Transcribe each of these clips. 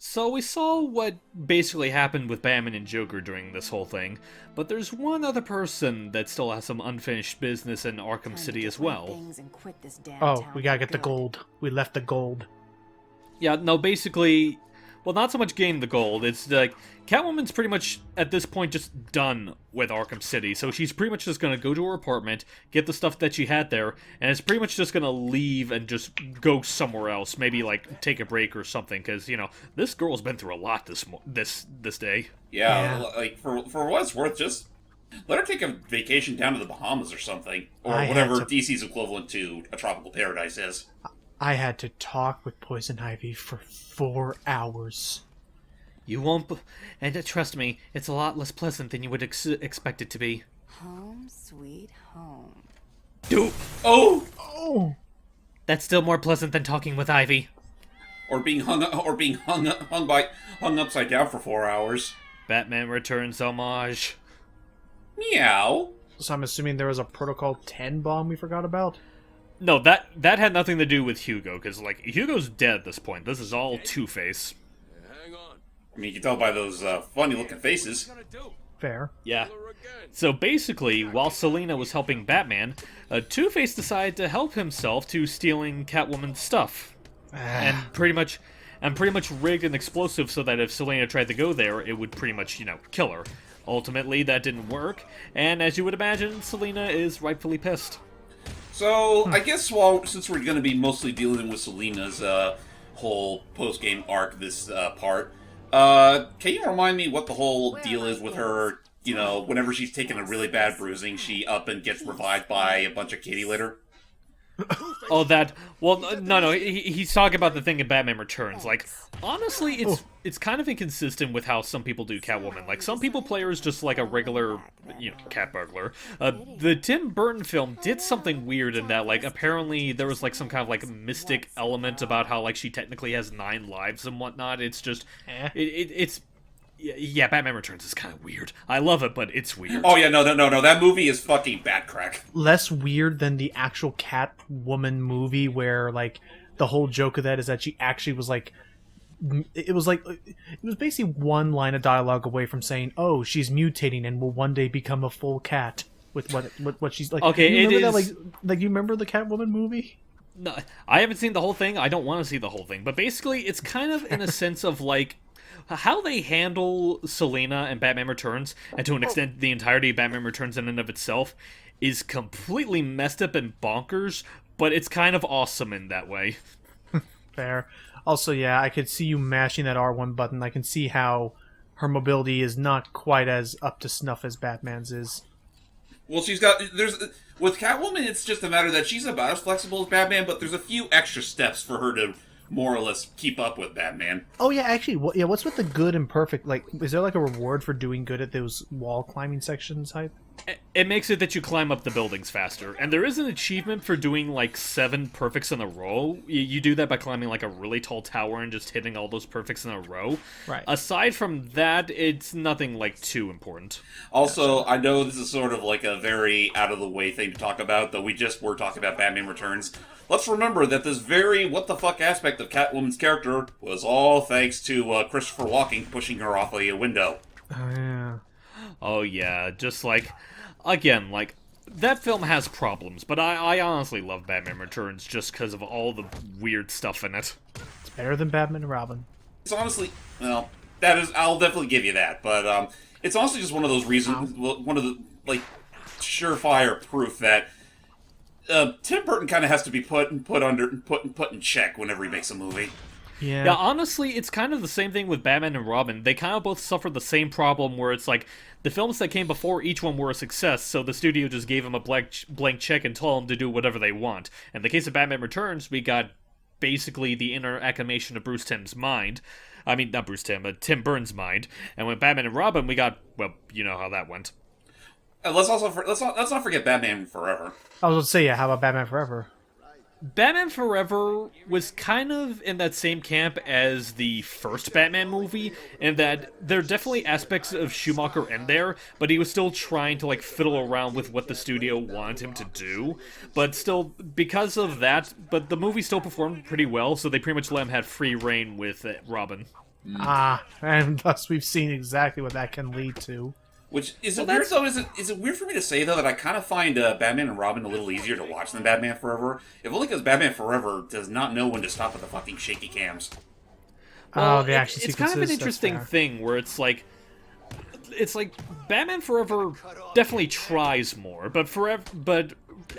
So we saw what basically happened with Batman and Joker during this whole thing, but there's one other person that still has some unfinished business in Arkham Time to City get as my well. things and quit this damn Oh, town we gotta for get the good. gold. We left the gold. Yeah, no, basically, well, not so much gain the gold. It's like Catwoman's pretty much at this point just done with Arkham City, so she's pretty much just gonna go to her apartment, get the stuff that she had there, and it's pretty much just gonna leave and just go somewhere else. Maybe like take a break or something, because this girl's been through a lot this day. Yeah, Yeah. like for what it's worth, just let her take a vacation down to the Bahamas or something, or I had whatever to- DC's equivalent to a tropical paradise is. I had to talk with Poison Ivy for 4 hours. You won't, and trust me, it's a lot less pleasant than you would expect it to be. Home sweet home. Dude, Oh, Oh! that's still more pleasant than talking with Ivy. or being hung upside down for 4 hours. Batman Returns homage. Meow. So I'm assuming there was a Protocol 10 bomb we forgot about? No, that had nothing to do with Hugo, because, Hugo's dead at this point. This is all Two-Face. I mean, you can tell by those funny-looking faces. Fair. Yeah. So basically, while Selina was helping Batman, Two-Face decided to help himself to stealing Catwoman's stuff. and pretty much rigged an explosive so that if Selina tried to go there, it would pretty much, kill her. Ultimately, that didn't work, and as you would imagine, Selina is rightfully pissed. So, I guess since we're going to be mostly dealing with Selena's whole post-game arc this part, can you remind me what the whole deal is with her, whenever she's taken a really bad bruising, she up and gets revived by a bunch of kitty litter? Oh, no, he's talking about the thing in Batman Returns. Honestly, it's kind of inconsistent with how some people do Catwoman. Some people play her as just like a regular, cat burglar. The Tim Burton film did something weird in that, apparently there was, some kind of, mystic element about how, she technically has 9 lives and whatnot. It's just, it's... Yeah, Batman Returns is kind of weird. I love it, but it's weird. Oh yeah, no, that movie is fucking bat crack. Less weird than the actual Catwoman movie where, the whole joke of that is that she actually was, it was basically one line of dialogue away from saying, oh, she's mutating and will one day become a full cat with what she's like. Okay, you remember it is... that, you remember the Catwoman movie? No, I haven't seen the whole thing. I don't want to see the whole thing. But basically, it's kind of in a sense of, how they handle Selina and Batman Returns, and to an extent the entirety of Batman Returns in and of itself, is completely messed up and bonkers, but it's kind of awesome in that way. Fair. Also, yeah, I could see you mashing that R1 button. I can see how her mobility is not quite as up to snuff as Batman's is. Well, with Catwoman, it's just a matter that she's about as flexible as Batman, but there's a few extra steps for her to more or less keep up with Batman. Oh yeah, actually, what's with the good and perfect? Is there a reward for doing good at those wall climbing sections? It makes it that you climb up the buildings faster, and there is an achievement for doing 7 perfects in a row. You do that by climbing a really tall tower and just hitting all those perfects in a row. Right. Aside from that, it's nothing too important. Also, I know this is sort of a very out of the way thing to talk about, though we just were talking about Batman Returns. Let's remember that this very what the fuck aspect of Catwoman's character was all thanks to Christopher Walken pushing her off a window. Oh yeah. Oh yeah, just again, that film has problems, but I honestly love Batman Returns just because of all the weird stuff in it. It's better than Batman and Robin. It's honestly, well, I'll definitely give you that, but it's honestly just one of those reasons, one of the surefire proof that Tim Burton kind of has to be put in check whenever he makes a movie. Yeah. Yeah, honestly, it's kind of the same thing with Batman and Robin. They kind of both suffer the same problem where it's the films that came before each one were a success, so the studio just gave them a blank check and told them to do whatever they want. In the case of Batman Returns, we got basically the inner acclamation of Bruce Timm's mind. I mean, not Bruce Timm, but Tim Burton's mind. And with Batman and Robin, we got, well, you know how that went. Let's not forget Batman Forever. I was going to say, yeah, how about Batman Forever? Batman Forever was kind of in that same camp as the first Batman movie, in that there are definitely aspects of Schumacher in there, but he was still trying to fiddle around with what the studio wanted him to do. But still, because of that, but the movie still performed pretty well, so they pretty much let him have free reign with Robin. And thus we've seen exactly what that can lead to. Which is it weird though? Is it weird for me to say though that I kind of find Batman and Robin a little easier to watch than Batman Forever? If only because Batman Forever does not know when to stop with the fucking shaky cams. Well, the action it's kind of an sequences, interesting that's thing where it's like Batman Forever definitely tries more, but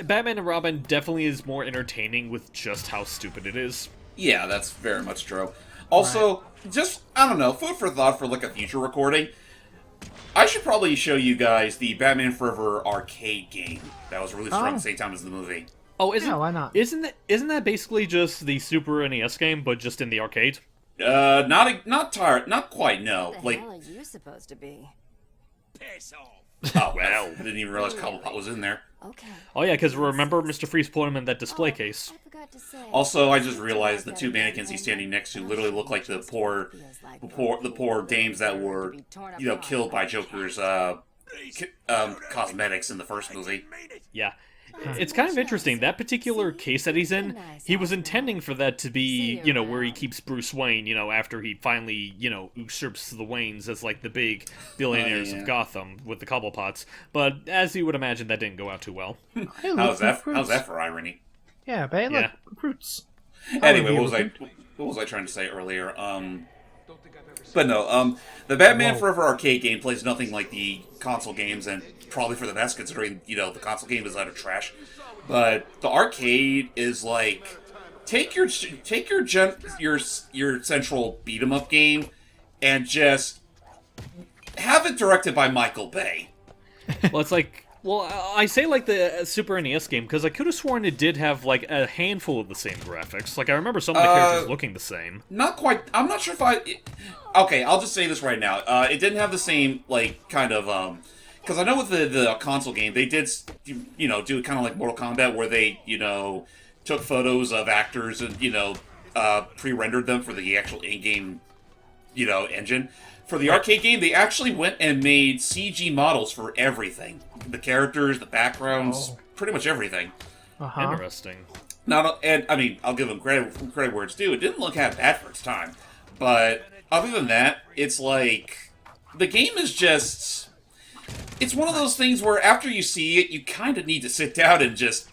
Batman and Robin definitely is more entertaining with just how stupid it is. Yeah, that's very much true. Also, just, I don't know, food for thought for like a future recording. I should probably show you guys the Batman Forever arcade game that was released around the same time as the movie. Oh, why not? Isn't that basically just the Super NES game, but just in the arcade? Not quite, no. What the Like, hell are you supposed to be? oh, well, I didn't even realize Cobblepot was in there. Okay. Oh yeah, because remember Mr. Freeze put him in that display case. I forgot to say. Also, I just realized the two mannequins he's standing next to literally look like the poor dames that were, killed by Joker's cosmetics in the first movie. Yeah. It's kind of interesting. That particular case that he's in, he was intending for that to be, where he keeps Bruce Wayne, after he finally, usurps the Waynes as, like, the big billionaires of Gotham with the Cobblepots. But, as you would imagine, that didn't go out too well. How's that for irony? Yeah, but hey, look, fruits. Anyway, what was I trying to say earlier? But no, the Batman Forever arcade game plays nothing like the console games, and probably for the best, considering, the console game is utter trash. But the arcade is like, take your central beat 'em up game, and just have it directed by Michael Bay. Well, it's like... Well, I say like the Super NES game because I could have sworn it did have like a handful of the same graphics. Like I remember some of the characters looking the same. Not quite. I'm not sure if okay, I'll just say this right now. It didn't have the same like kind of because I know with the console game they did do kind of like Mortal Kombat where they took photos of actors and pre-rendered them for the actual in-game engine. For the arcade game, they actually went and made CG models for everything. The characters, the backgrounds, pretty much everything. Interesting. And I mean, I'll give them credit where it's due. It didn't look half bad for its time. But other than that, it's like, the game is just... It's one of those things where after you see it, you kind of need to sit down and just,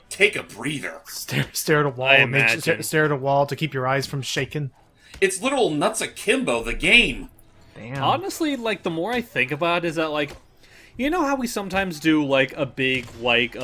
take a breather. Stare at a wall. Stare at a wall to keep your eyes from shaking. It's literal nuts akimbo, the game. Damn. Honestly, like, the more I think about it, is that, like, how we sometimes do, like, a big, like,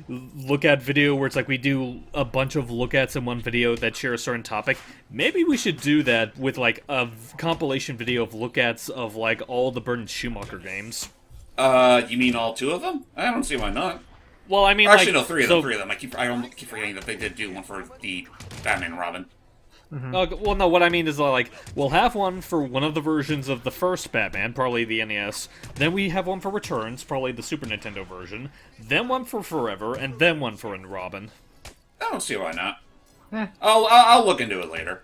look-at video where it's like we do a bunch of look-ats in one video that share a certain topic? Maybe we should do that with, like, a compilation video of look-ats of, like, all the Burton Schumacher games. You mean all two of them? I don't see why not. Well, I mean, actually, like, no, three of them. I keep forgetting that they did do one for the Batman and Robin. Well, no, what I mean is, like, we'll have one for one of the versions of the first Batman, probably the NES, then we have one for Returns, probably the Super Nintendo version, then one for Forever, and then one for Robin. I don't see why not. I'll look into it later.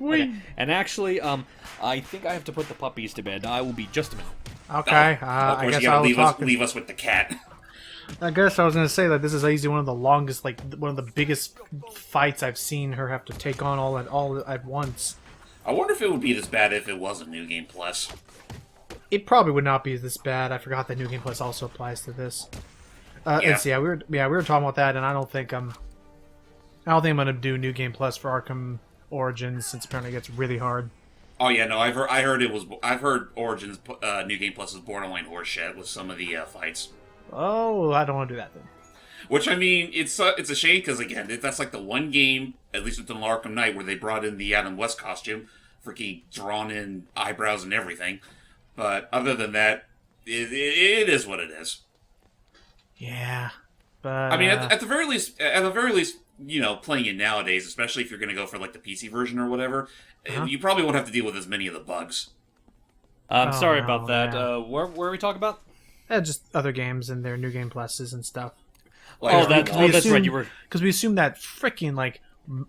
Okay. And actually, I think I have to put the puppies to bed. I will be just a minute. Okay, Of course, I guess you gotta I'll leave us with the cat. I guess I was going to say that this is easily one of the longest, like, one of the biggest fights I've seen her have to take on all at once. I wonder if it would be this bad if it wasn't New Game Plus. It probably would not be this bad. I forgot that New Game Plus also applies to this. And so, we were talking about that, and I don't think I'm going to do New Game Plus for Arkham Origins since apparently it gets really hard. Oh yeah, no, I've heard Origins New Game Plus is borderline horseshit with some of the fights. Oh, I don't want to do that then. Which, I mean, it's a shame because, again, that's like the one game, at least within Arkham Knight, where they brought in the Adam West costume, freaking drawn-in eyebrows and everything. But other than that, it is what it is. Yeah, but I mean, at the very least, playing it nowadays, especially if you're going to go for like the PC version or whatever, you probably won't have to deal with as many of the bugs. I'm sorry about no, that. yeah. Where are we talking about? Just other games and their New Game Pluses and stuff. Like, that's right. You were because we assumed that freaking like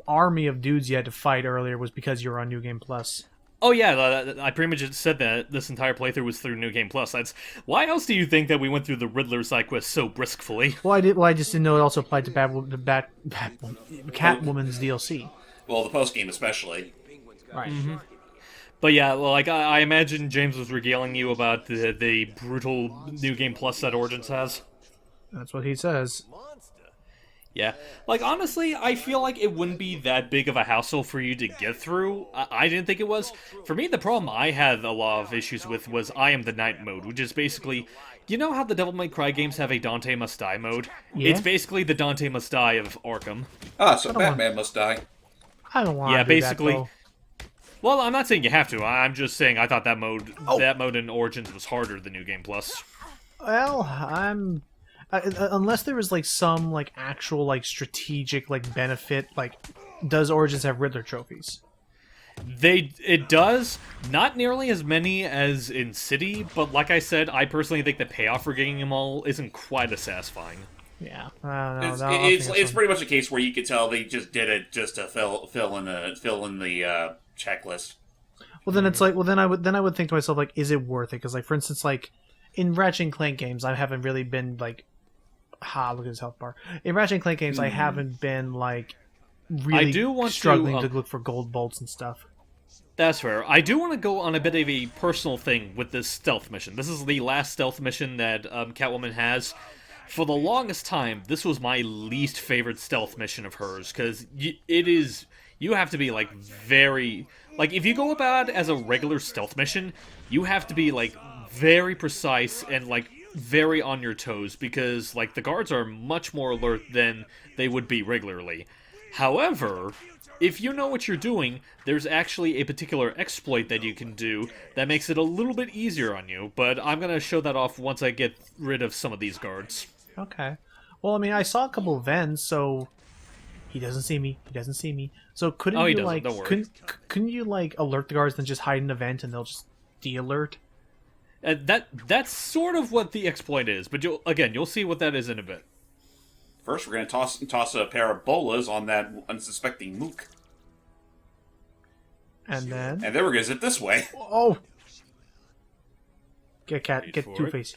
army of dudes you had to fight earlier was because you were on New Game Plus. Oh yeah, I pretty much said that this entire playthrough was through New Game Plus. That's why else do you think that we went through the Riddler side quest so briskly? Well, I just didn't know it also applied to Catwoman's DLC. Well, the post game especially. Right. Mm-hmm. But yeah, like I imagine James was regaling you about the brutal New Game Plus that Origins has. That's what he says. Yeah, like honestly, I feel like it wouldn't be that big of a hassle for you to get through. I didn't think it was. For me, the problem I had a lot of issues with was I Am the Night mode, which is basically, you know how the Devil May Cry games have a Dante Must Die mode? Yeah. It's basically the Dante Must Die of Arkham. Ah, so Batman must die. I don't want Yeah, to do basically. that, Well, I'm not saying you have to. I'm just saying I thought that mode in Origins was harder than New Game Plus. though. Well, I'm... unless there is, like, some, like, actual, like, strategic, like, benefit, like, does Origins have Riddler trophies? It does, not nearly as many as in City, but like I said, I personally think the payoff for getting them all isn't quite as satisfying. Yeah, I don't know. It's pretty much a case where you could tell they just did it just to fill in the checklist. Well, then it's like, then I would think to myself, like, is it worth it? Because, like, for instance, like, in Ratchet and Clank games, I haven't really been, like, look at his health bar. In Ratchet and Clank games, I haven't been, like, really I do want struggling to, to look for gold bolts and stuff. That's fair. I do want to go on a bit of a personal thing with this stealth mission. This is the last stealth mission that Catwoman has. For the longest time, this was my least favorite stealth mission of hers, because you have to be, like, very... Like, if you go about it as a regular stealth mission, you have to be, like, very precise and, like, very on your toes, because, like, the guards are much more alert than they would be regularly. However, if you know what you're doing, there's actually a particular exploit that you can do that makes it a little bit easier on you, but I'm going to show that off once I get rid of some of these guards. Okay. Well, I mean, I saw a couple of vents, so he doesn't see me. He doesn't see me. So couldn't Oh, he you doesn't, like don't worry. couldn't you like alert the guards and just hide in a vent and they'll just de-alert? That's sort of what the exploit is, but you'll see what that is in a bit. First, we're going to toss a pair of bolas on that unsuspecting mook. And then And then we're going to zip this way. oh, get Wait get for Two it. Face.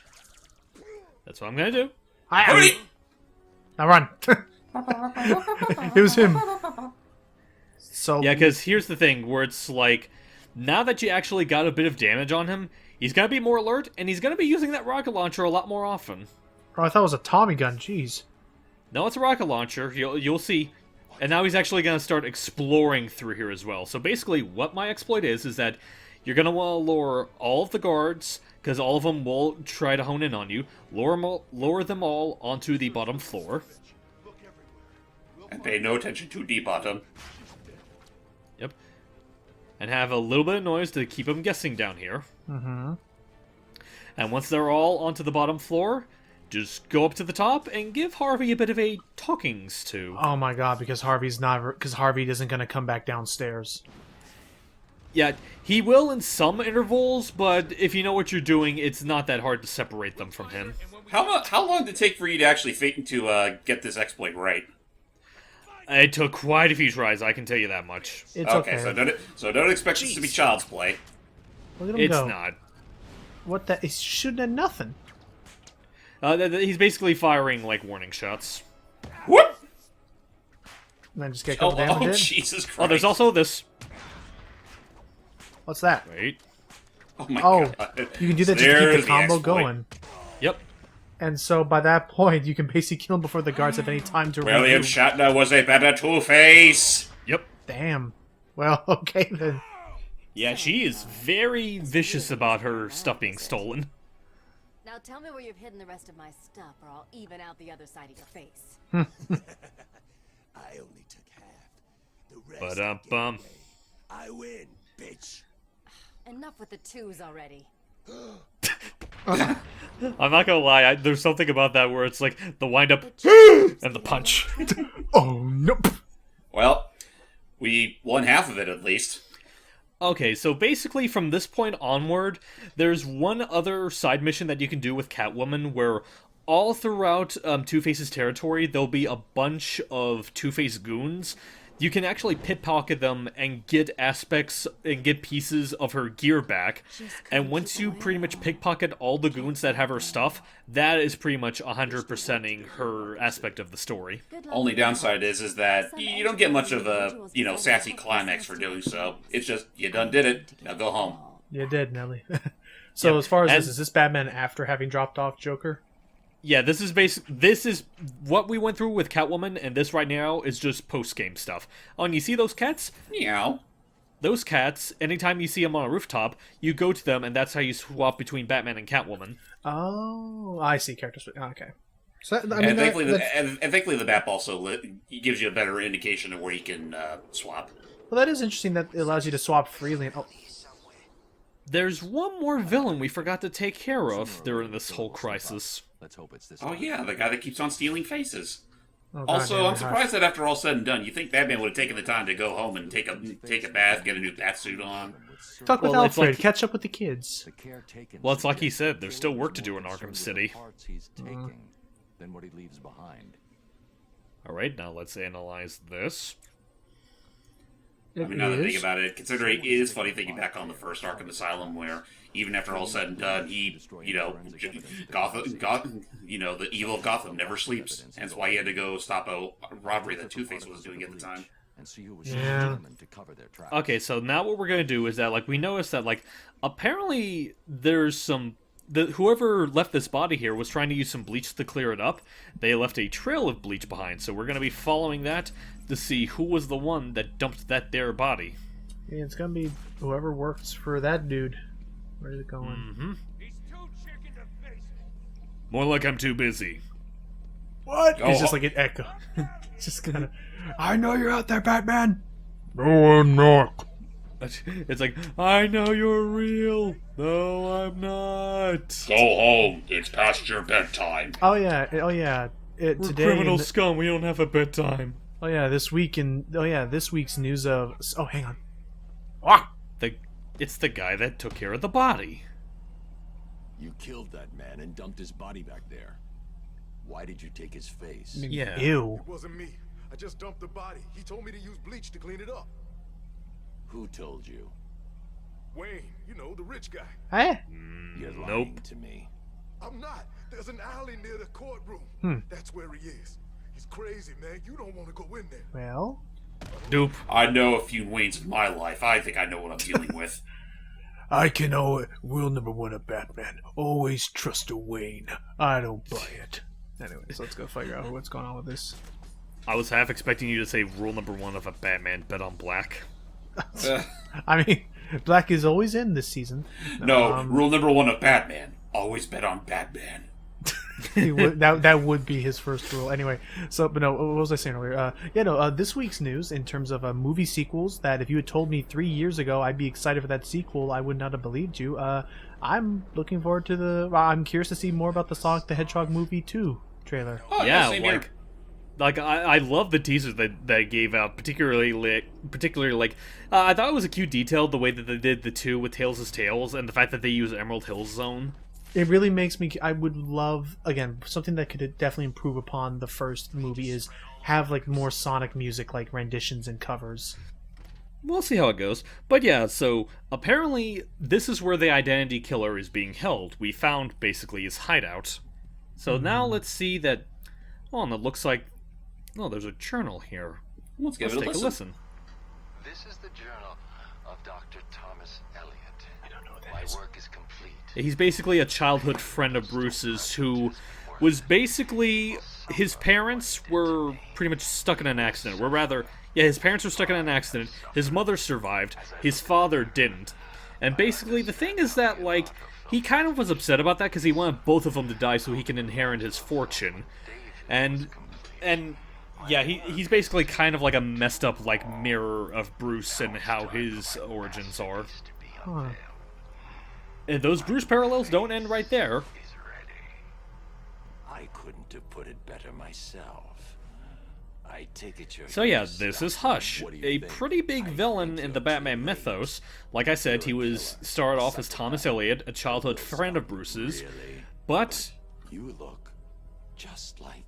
That's what I'm going to do. Hurry! Now run. It was him. So Yeah, because here's the thing, where it's like, now that you actually got a bit of damage on him, he's going to be more alert, and he's going to be using that rocket launcher a lot more often. oh, I thought it was a Tommy gun. Jeez. No, it's a rocket launcher. You'll see. And now he's actually going to start exploring through here as well. So basically, what my exploit is that you're going to want to lure all of the guards, because all of them will try to hone in on you. Lure them all onto the bottom floor. And pay no attention to D-bottom. Yep. And have a little bit of noise to keep them guessing down here. Mm-hmm. And once they're all onto the bottom floor, just go up to the top and give Harvey a bit of a talkings to. Oh my god, because Harvey isn't going to come back downstairs. Yeah, he will in some intervals, but if you know what you're doing, it's not that hard to separate them from him. How long did it take for you to actually get this exploit right? It took quite a few tries, I can tell you that much. It's okay. So don't expect this to be child's play. Look at him It's go. not. What the? He's shooting at nothing. He's basically firing, like, warning shots. Whoop! And then just get a couple damage in. Jesus Christ. Oh, there's also this. What's that? Wait. Oh my Oh, god. you can do that just to There's keep the combo exploit. going. Yep. And so by that point, you can basically kill him before the guards have any time to William regroup. Shatner was a better Two-Face. Yep. Damn. Well, okay then. Yeah, she is very vicious about her stuff being stolen. Now tell me where you've hidden the rest of my stuff, or I'll even out the other side of your face. I only took half. The rest I gave away. I win, bitch. Enough with the twos already. I'm not gonna lie, there's something about that where it's like the wind up and the punch. Oh, nope. Well, we won half of it at least. Okay, so basically from this point onward, there's one other side mission that you can do with Catwoman where all throughout Two-Face's territory, there'll be a bunch of Two-Face goons you can actually pickpocket them and get aspects and get pieces of her gear back. And once you pretty much pickpocket all the goons that have her stuff, that is pretty much 100%ing her aspect of the story. Only downside is that you don't get much of a, sassy climax for doing so. It's just, you done did it, now go home. You did, Nelly. So as far as this, is this Batman after having dropped off Joker? Yeah, this is what we went through with Catwoman, and this right now is just post-game stuff. Oh, and you see those cats? Meow. Those cats, anytime you see them on a rooftop, you go to them, and that's how you swap between Batman and Catwoman. Oh, I see characters. Okay. So, And thankfully, the map also gives you a better indication of where you can swap. Well, that is interesting that it allows you to swap freely. Oh, There's one more villain we forgot to take care of during this whole crisis. Let's hope it's this Oh yeah, the guy that keeps on stealing faces. oh, Also, goddamn, I'm surprised that after all said and done, you think Batman would have taken the time to go home and take a bath, get a new batsuit on. Talk with Well, it's Alfred. like- Catch up with the kids. The caretaken Well, it's like he suggests said, there's still work to do in more Arkham concerned with City. the parts he's taking than what he leaves behind. Alright, now let's analyze this. I mean, now that I think about it, considering it is funny thinking back on the first Arkham Asylum, where even after all said and done, he, the evil of Gotham never sleeps. Hence why he had to go stop a robbery that Two-Face was doing at the time. And see who was Yeah. determined to cover their tracks. Okay, so now what we're gonna do is that, we noticed that, apparently there's whoever left this body here was trying to use some bleach to clear it up. They left a trail of bleach behind, so we're gonna be following that to see who was the one that dumped that there body. Yeah, it's gonna be whoever works for that dude. Where's it going? Mm-hmm. More like I'm too busy. What? Oh, It's just like an echo. It's just kind of. I know you're out there, Batman. No, I'm not. It's like, I know you're real. No, I'm not. Go home. It's past your bedtime. Oh yeah. Oh yeah. We're Today. criminal scum. We don't have a bedtime. Oh yeah. This week's news of. Oh, hang on. It's the guy that took care of the body. You killed that man and dumped his body back there. Why did you take his face? Yeah. Ew. It wasn't me. I just dumped the body. He told me to use bleach to clean it up. Who told you? Wayne, the rich guy. Hey. You're lying Nope. to me. I'm not. There's an alley near the courtroom. That's where he is. He's crazy, man. You don't want to go in there. Well. Dupe. I know a few Waynes in my life. I think I know what I'm dealing with. I can rule number one of Batman. Always trust a Wayne. I don't buy it. Anyways, let's go figure out what's going on with this. I was half expecting you to say rule number one of a Batman, bet on black. I mean, Black is always in this season. No, rule number one of Batman. Always bet on Batman. that would be his first rule. Anyway, but no, what was I saying earlier? This week's news in terms of movie sequels, that if you had told me 3 years ago I'd be excited for that sequel, I would not have believed you. I'm looking forward to I'm curious to see more about the Sonic the Hedgehog movie 2 trailer. Oh, Yeah, same here. I love the teasers that gave out, particularly I thought it was a cute detail the way that they did the two with Tails' tails and the fact that they use Emerald Hill Zone. It really makes me. I would love, again, something that could definitely improve upon the first movie is have more Sonic music, like renditions and covers. We'll see how it goes. But yeah, so apparently this is where the identity killer is being held. We found basically his hideout. So now let's see that. Oh, and it looks like. Oh, there's a journal here. Let's give Let's it a take listen. a listen. This is the journal of Dr. Thomas Elliot. I don't know what My that is. work is complete. He's basically a childhood friend of Bruce's who was basically. His parents were pretty much stuck in an accident. His parents were stuck in an accident. His mother survived. His father didn't. And basically, the thing is that, he kind of was upset about that because he wanted both of them to die so he can inherit his fortune. And yeah, he's basically kind of like a messed up, mirror of Bruce and how his origins are. Huh. And those Bruce parallels don't end right there. I couldn't have put it better myself. I take it you're So yeah, gonna this stop is me. Hush, What do you a think? pretty big I villain think in the you're Batman too mythos. late. Like I said, he started off as Thomas Elliot, a childhood friend of Bruce's, Really? but You look just like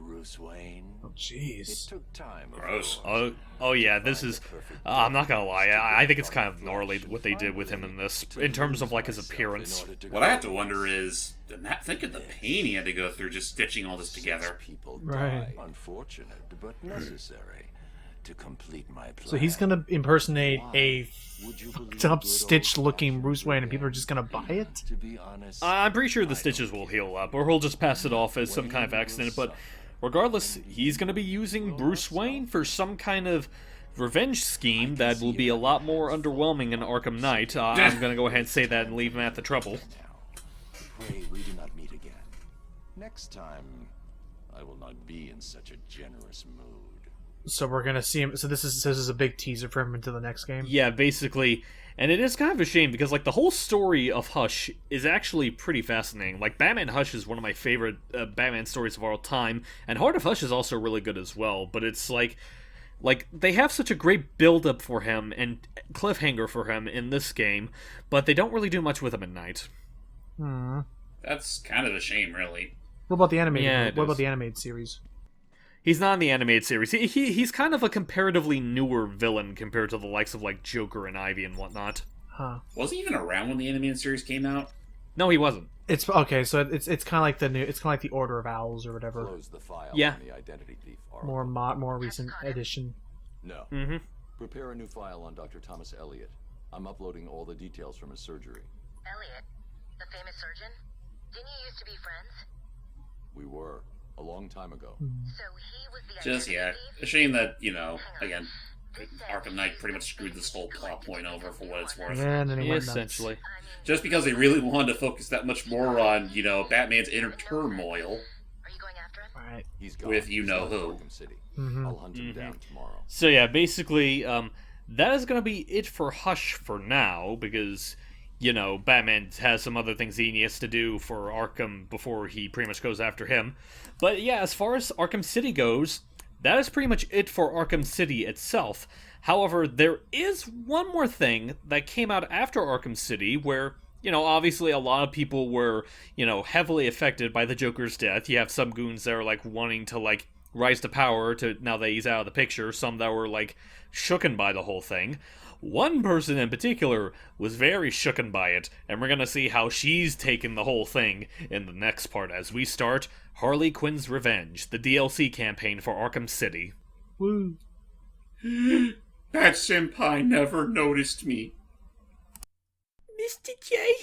Bruce Wayne. Oh, It jeez. took time, of Gross. course. Oh yeah, this is. I'm not gonna lie. I think it's kind of gnarly what they did with him in this, in terms of like his appearance. What I have to wonder is, think of the pain he had to go through just stitching all this together. People Right. die. Unfortunate, but necessary to complete my plan. So he's gonna impersonate a Would you believe top good stitched looking old-fashioned Bruce Wayne, and people are revenge? just gonna buy it? To be honest, I'm pretty sure the stitches will heal up, or he'll just pass it off as some kind of accident. But regardless, he's gonna be using Bruce Wayne for some kind of revenge scheme that will be a lot more underwhelming in Arkham Knight. I'm gonna go ahead and say that and leave him at the trouble. now. Pray we do not meet again. Next time, I will not be in such a generous mood. So we're gonna see him. So this is a big teaser for him into the next game. Yeah, basically, and it is kind of a shame because like the whole story of Hush is actually pretty fascinating. Like Batman Hush is one of my favorite Batman stories of all time, and Heart of Hush is also really good as well. But it's like they have such a great build up for him and cliffhanger for him in this game, but they don't really do much with him at night. Hmm. That's kind of a shame, really. What about the animated? Yeah, it what is. about the animated series? He's not in the animated series. He's kind of a comparatively newer villain compared to the likes of like Joker and Ivy and whatnot. Huh. Was he even around when the animated series came out? No, he wasn't. It's okay. So it's kind of like the new. It's kind of like the Order of Owls or whatever. Close the file Yeah. on the identity thief. More recent edition. No. Mm-hmm. Prepare a new file on Dr. Thomas Elliot. I'm uploading all the details from his surgery. Elliot, the famous surgeon? Didn't you used to be friends? We were. A long time ago. So he was the Just, yeah. identity A thief? shame that, again, Arkham Knight pretty much screwed this whole plot point over for what it's worth. And then he went nuts. Essentially. Just because they really wanted to focus that much more on, Batman's inner turmoil. Are you going after him? All right. He's gone. With you know He's who. left Arkham City. Mhm. I'll hunt him down tomorrow. So yeah, basically, that is going to be it for Hush for now, because, Batman has some other things he needs to do for Arkham before he pretty much goes after him. But yeah, as far as Arkham City goes, that is pretty much it for Arkham City itself. However, there is one more thing that came out after Arkham City where, obviously a lot of people were, heavily affected by the Joker's death. You have some goons that are, wanting to, rise to power to now that he's out of the picture. Some that were, shooken by the whole thing. One person in particular was very shooken by it, and we're gonna see how she's taken the whole thing in the next part as we start Harley Quinn's Revenge, the DLC campaign for Arkham City. Woo. Bat Senpai never noticed me. Mr. J,